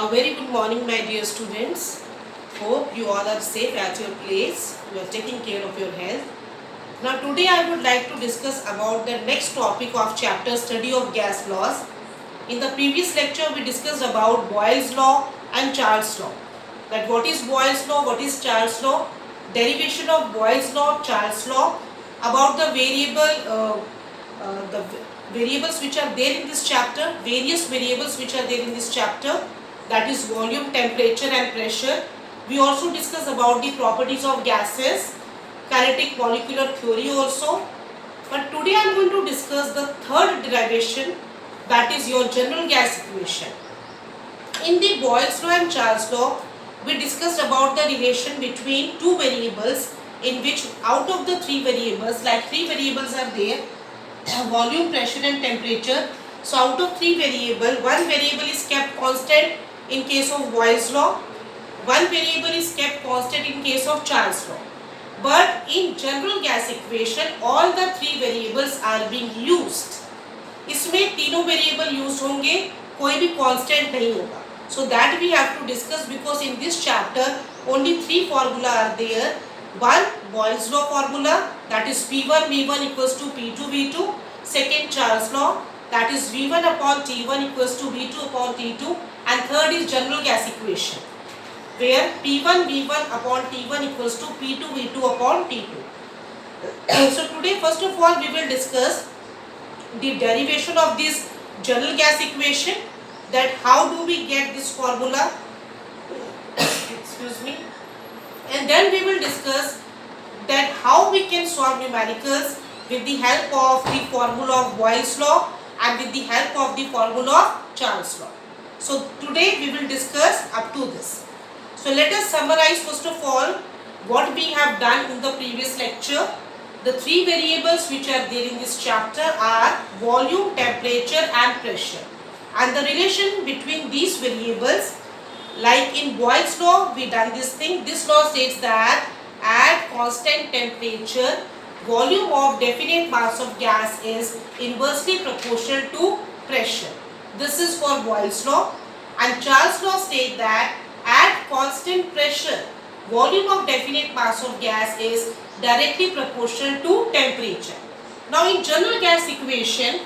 A very good morning, my dear students. Hope you all are safe at your place. You are taking care of your health. Now today I would like to discuss about the next topic of chapter study of gas laws. In the previous lecture we discussed about Boyle's law and Charles law. That what is Boyle's law, what is Charles law, derivation of Boyle's law, Charles law, about the variables which are there in this chapter, various variables which are there in this chapter, that is volume, temperature and pressure. We also discuss about the properties of gases, kinetic molecular theory also. But today I am going to discuss the third derivation, that is your general gas equation. In the Boyle's law and Charles law, we discussed about the relation between two variables, in which out of the three variables, like three variables are there, volume, pressure and temperature. So out of three variables, one variable is kept constant in case of Boyle's law, one variable is kept constant in case of Charles law. But in general gas equation, all the three variables are being used. इसमें तीनों variable use होंगे, कोई भी constant नहीं होगा. So that we have to discuss, because in this chapter only three formula are there. One, Boyle's law formula, that is P1 V1 equals to P2 V2. Second, Charles law, that is V1 upon T1 equals to V2 upon T2. And third is general gas equation, where P1 V1 upon T1 equals to P2 V2 upon T2. So today first of all we will discuss the derivation of this general gas equation, that how do we get this formula, excuse me, and then we will discuss that how we can solve numericals with the help of the formula of Boyle's law and with the help of the formula of Charles law. So today we will discuss up to this. So let us summarize first of all what we have done in the previous lecture. The three variables which are there in this chapter are volume, temperature and pressure. And the relation between these variables, like in Boyle's law we done this thing. This law states that at constant temperature, volume of definite mass of gas is inversely proportional to pressure. This is for Boyle's law. And Charles law states that at constant pressure, volume of definite mass of gas is directly proportional to temperature. Now in general gas equation,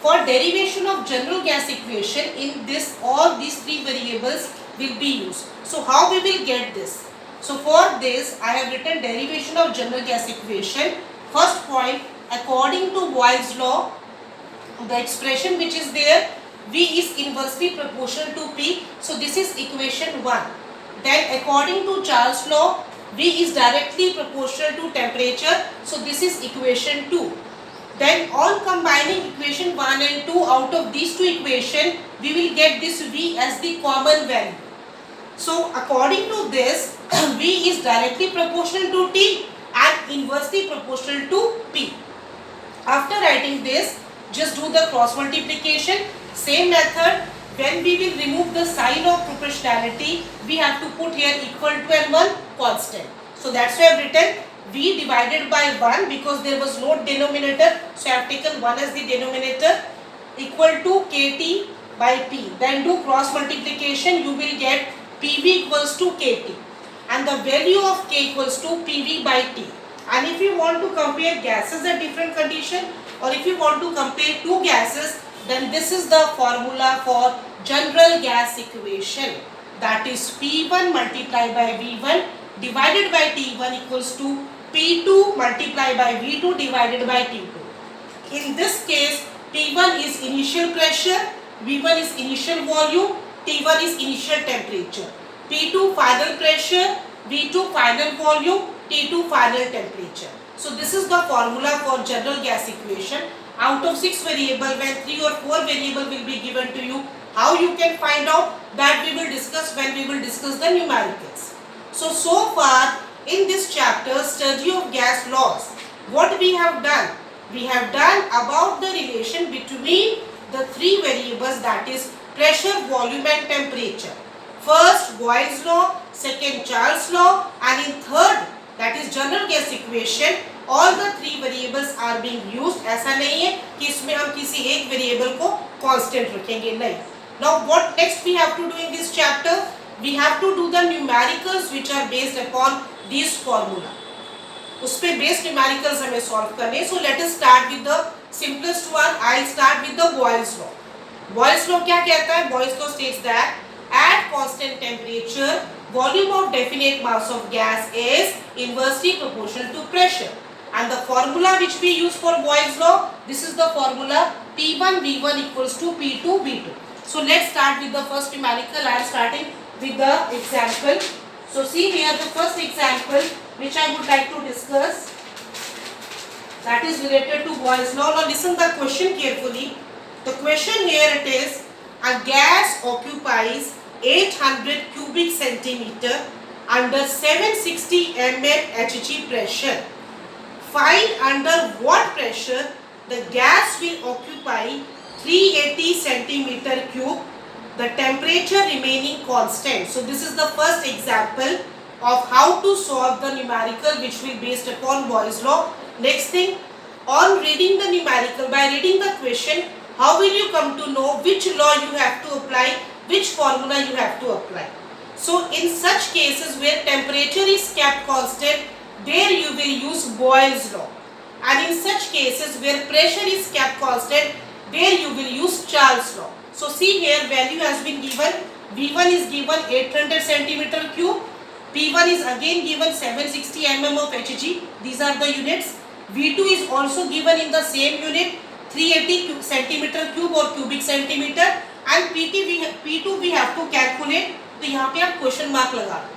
for derivation of general gas equation, in this all these three variables will be used. So how we will get this? So for this I have written derivation of general gas equation. First point, according to Boyle's law, the expression which is there, V is inversely proportional to P. So this is equation 1. Then according to Charles law, V is directly proportional to temperature. So this is equation 2. Then on combining equation 1 and 2, out of these two equations, we will get this V as the common value. So according to this, V is directly proportional to T and inversely proportional to P. After writing this, just do the cross multiplication. Same method, when we will remove the sign of proportionality, we have to put here equal to and one constant. So that's why I have written V divided by 1, because there was no denominator. So I have taken 1 as the denominator, equal to KT by P. Then do cross multiplication, you will get PV equals to KT. And the value of K equals to PV by T. And if you want to compare gases at different condition, or if you want to compare two gases, then this is the formula for general gas equation, that is P1 multiplied by V1 divided by T1 equals to P2 multiplied by V2 divided by T2. In this case, P1 is initial pressure, V1 is initial volume, T1 is initial temperature. P2 final pressure, V2 final volume, T2 final temperature. So this is the formula for general gas equation. Out of 6 variables, when 3 or 4 variables will be given to you, how you can find out, that we will discuss when we will discuss the numericals. So far in this chapter, study of gas laws, what we have done? We have done about the relation between the three variables, that is pressure, volume and temperature. First Boyle's law, second Charles law, and in third, that is general gas equation, all the three variables are being used. ऐसा नहीं है कि इसमें हम किसी एक variable को constant रखेंगे, नहीं. Now what next we have to do in this chapter? We have to do the numericals which are based upon this formula. उस पे बेस्ड न्यूमेरिकल्स हमें सॉल्व करने. So let us start with the simplest one. I start with the Boyle's law. Boyle's law क्या कहता है? Boyle's law states that at constant temperature volume of definite mass of gas is inversely proportional to pressure, and the formula which we use for Boyle's law, this is the formula P1 V1 equals to P2 V2. So let's start with the first numerical. I am starting with the example. So see here the first example which I would like to discuss, that is related to Boyle's law. Now listen the question carefully. The question here it is, a gas occupies 800 cubic centimeter under 760 mm Hg pressure. Find under what pressure the gas will occupy 380 centimeter cube, the temperature remaining constant. So this is the first example of how to solve the numerical which will be based upon Boyle's law. Next thing, on reading the numerical, by reading the question, how will you come to know which law you have to apply, which formula you have to apply? So in such cases where temperature is kept constant, there you will use Boyle's law, and in such cases where pressure is kept constant, there you will use Charles law. So see here, value has been given. V1 is given 800 centimeter cube, P1 is again given 760 mm of Hg, these are the units. V2 is also given in the same unit, 380 centimeter cube or cubic centimeter, and P2 we have to calculate. तो यहाँ पे आप question mark लगा दो.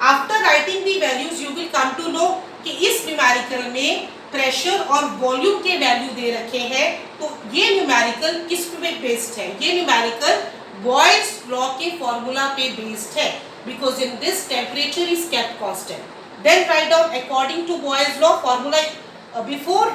After writing the values you will come to know कि इस numerical में pressure और वॉल्यूम के वैल्यू दे रखे हैं. तो ये न्यूमेरिकल किस पे बेस्ड है? ये न्यूमेरिकल बॉयल्स लॉ के फॉर्मूला पे बेस्ड है, because in this temperature is kept constant. Then write down according to Boyle's law formula. Before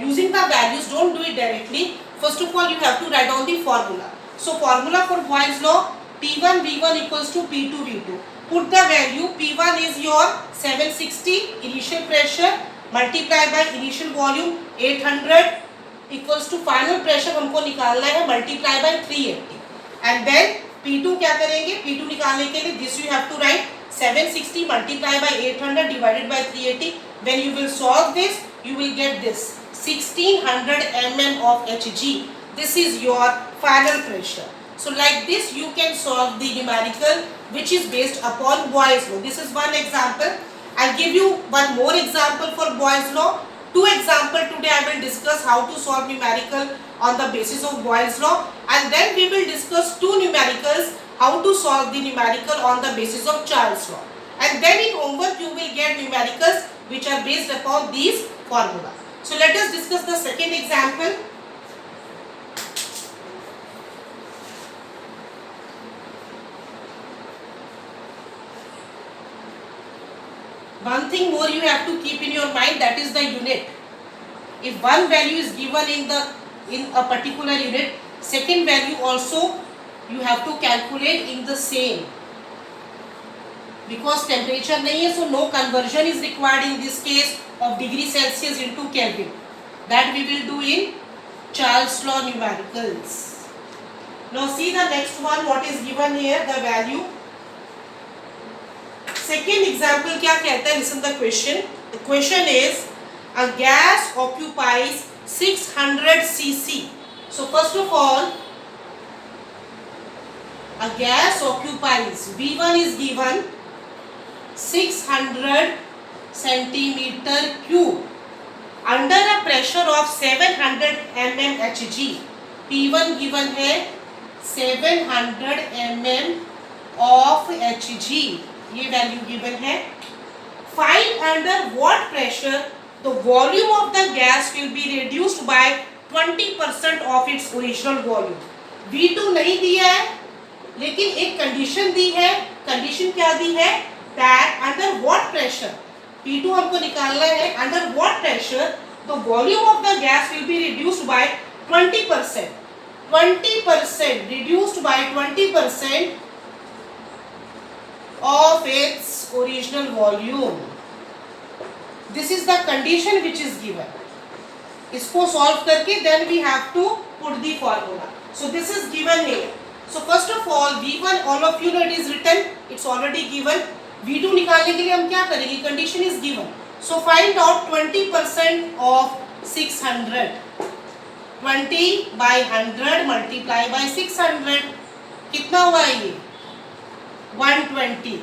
using the values, don't do it directly. First of all, you have to write down the formula. So formula for Boyle's law, P1 V1 equals to P2 V2. Put the value. P1 is your 760 initial pressure multiplied by initial volume 800 equals to final pressure हमको निकालना है multiply by 380. And then P2 क्या करेंगे? P2 निकालने के लिए this you have to write 760 multiplied by 800 divided by 380. When you will solve this, you will get this 1600 mm of Hg. This is your final pressure. So like this you can solve the numerical which is based upon Boyle's law. This is one example. I'll give you one more example for Boyle's law. Two examples today I will discuss how to solve numerical on the basis of Boyle's law, and then we will discuss two numericals how to solve the numerical on the basis of Charles law. And then in homework you will get numericals which are based upon these formula. So let us discuss the second example. One thing more you have to keep in your mind, that is the unit. If one value is given in a particular unit, second value also you have to calculate in the same. Because temperature नहीं है, so no conversion is required in this case of degree Celsius into Kelvin. That we will do in Charles law numericals. Now see the next one, what is given here, the value. Second example क्या कहता है? Listen the question. The question is, a gas occupies 600 cc. So first of all, a gas occupies, V1 is given 600 centimeter cube under a pressure of 700 mm Hg. P1 given है 700 mm of Hg, ये value given है. Find under what pressure the volume of the gas will be reduced by 20% of its original volume. V2 नहीं दिया है, लेकिन एक condition दी है. Condition क्या दी है? That under what pressure, P2 हमको निकालना है, under what pressure the volume of the gas will be reduced by 20%. 20% reduced by 20% of its original volume. This is the condition which is given. इसको solve करके then we have to put the formula. So this is given here. So first of all V1 all of you know it is written, it's already given. V2 निकालने के लिए हम क्या करेंगे, condition is given. So find out 20% of 600. 20 by 100 multiply by 600 कितना हुआ ये 120.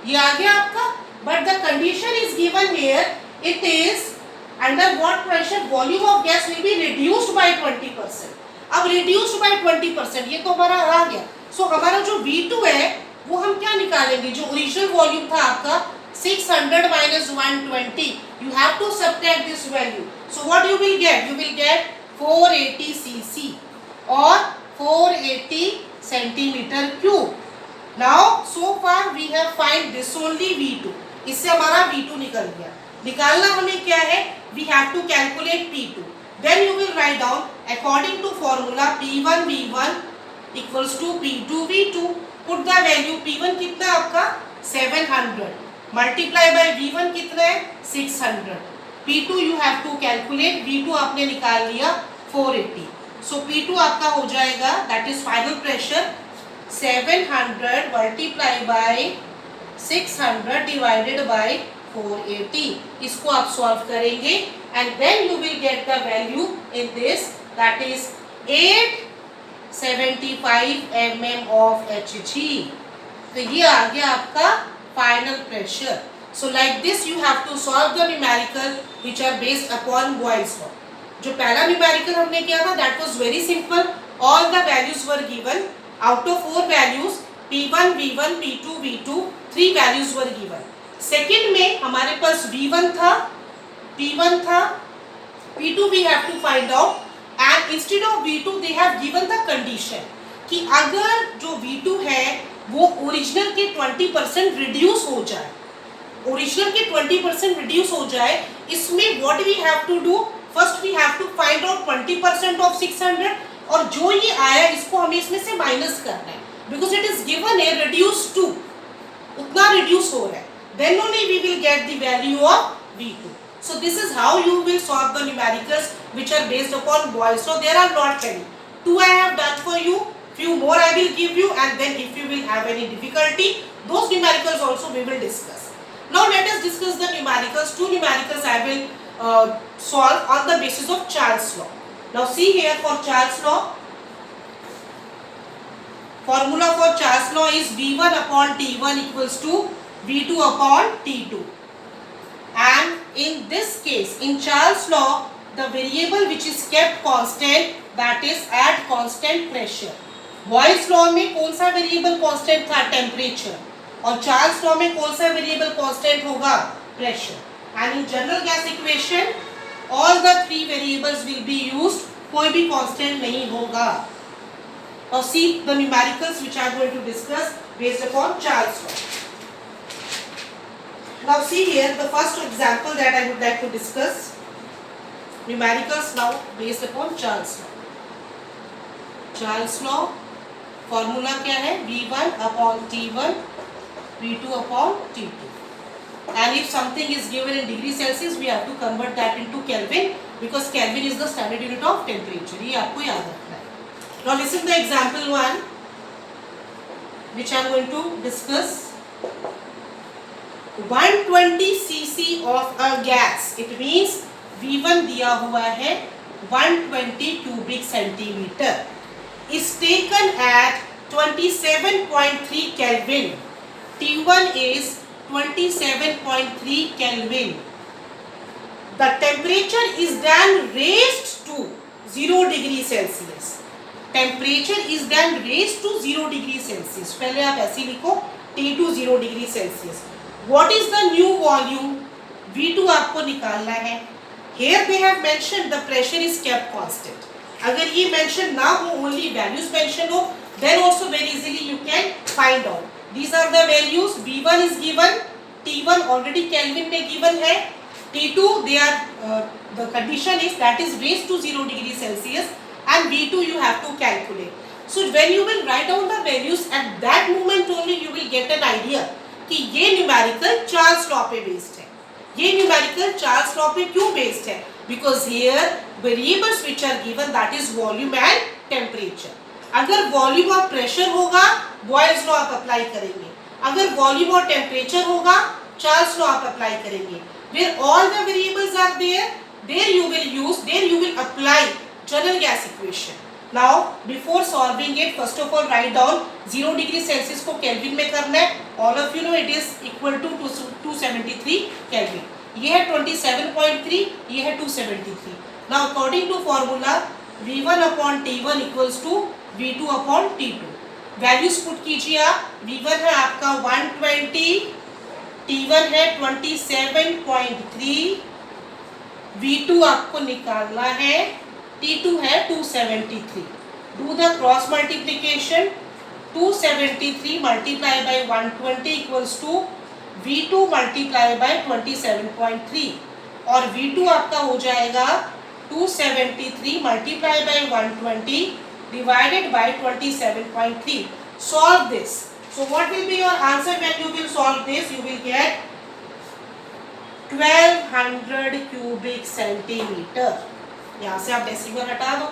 ये आ गया आपका. But the condition is given here. It is under what pressure volume of gas will be reduced by 20%. अब reduced by 20% ये तो हमारा आ गया. So हमारा जो V2 है वो हम क्या निकालेंगे, जो ओरिजिनल वॉल्यूम था आपका 600 minus 120. You have to subtract this value. So what you will get? You will get 480 cc or 480 centimeter cube. Now so far we have find this only V2. इससे हमारा V2 निकल गया. निकालना हमें क्या है? We have to calculate P2. Then you will write down according to formula P1 V1 equals to P2 V2. Put the value P1 कितना आपका 700 multiply by V1 कितना है 600. P2 you have to calculate. V2 आपने निकाल लिया 480. So P2 आपका हो जाएगा that is final pressure 700 multiply by 600 divided by 480. इसको आप solve करेंगे and then you will get the value in this, that is 875 mm of Hg. तो ये आ गया आपका final pressure. So like this you have to solve the numerical which are based upon Boyle's law. जो पहला numerical हमने किया था that was very simple. All the values were given. Out of 4 values P1 V1 P2 V2 3 values were given. Second में हमारे पास V1 था, P1 था, P2 we have to find out and instead of V2 they have given the condition कि अगर जो V2 है वो original के 20% रिड्यूस हो जाए, ओरिजिनल के 20% रिड्यूस हो जाए, इसमें what we have to do, first we have to find out 20% of 600 और जो ये आया इसको हमें इसमें से माइनस करना है बिकॉज इट इज गिवन है रिड्यूस टू, उतना रिड्यूस हो रहा है, then only we will get the value of V2. So this is how you will solve the numericals which are based upon Boyle's law. There are not many. 2 I have done for you. Few more I will give you and then if you will have any difficulty, those numericals also we will discuss. Now let us discuss the numericals. 2 numericals I will solve on the basis of Charles' law. Now see here for Charles' law, formula for Charles' law is V1 upon T1 equals to V2 upon T2. And in this case, in Charles' law, the variable which is kept constant, that is at constant pressure. Boyle's law में कौन सा variable constant था? Temperature. और Charles' law में कौन सा variable constant होगा? Pressure. And in general gas equation, all the 3 variables will be used. कोई भी constant नहीं होगा. Now see the numericals which I am going to discuss based upon Charles' law. Now see here the first example that I would like to discuss. Numericals now based upon Charles' law. Charles' law formula क्या है? V1 upon T1, V2 upon T2. And if something is given in degree Celsius, we have to convert that into Kelvin because Kelvin is the standard unit of temperature. ये आपको याद रखना है. Now listen to example 1 which I am going to discuss. 120 cc of a gas, it means V1 दिया हुआ है 120 cubic centimeter, is taken at 27.3 Kelvin. T1 is 27.3 Kelvin. The temperature is then raised to 0 degree Celsius. Temperature is then raised to 0 degree Celsius. पहले आप ऐसे लिखो T2 0 degree Celsius. What is the new volume? V2 आपको निकालना है. Here they have mentioned the pressure is kept constant. अगर ये mention ना हो, only values mention हो, then also very easily you can find out. These are the values. V1 is given, T1 already Kelvin में given है, T2 they are the condition is that is raised to 0 degree Celsius and V2 you have to calculate. So when you will write down the values at that moment only you will get an idea कि ये numerical Charles law पे based है. ये numerical Charles law पे क्यों based है? Because here variables which are given that is volume and temperature. अगर volume of pressure होगा बॉयल्स लॉ आप अप्लाई करेंगे, अगर वॉल्यूम ऑफ टेम्परेचर होगा चार्ल्स लॉ आप अप्लाई करेंगे। Where all the variables are there you will apply general gas equation. Now before solving it, first of all write down 0 degree Celsius को Kelvin में करना है। All of you know it is equal to 273 Kelvin. ये है 27.3, ये है 273. Now according to formula V1 upon T1 equals to V2 upon T2. Values put कीजिए आप। V1 है आपका 120, T1 है 27.3, V2 आपको निकालना है, T2 है 273. Do the cross multiplication, 273 multiply by 120 equals to V2 multiply by 27.3 और V2 आपका हो जाएगा 273 multiply by 120 divided by 27.3. Solve this. So what will be your answer when you will solve this? You will get 1200 cubic centimeter. यहाँ से आप decimal हटा दो।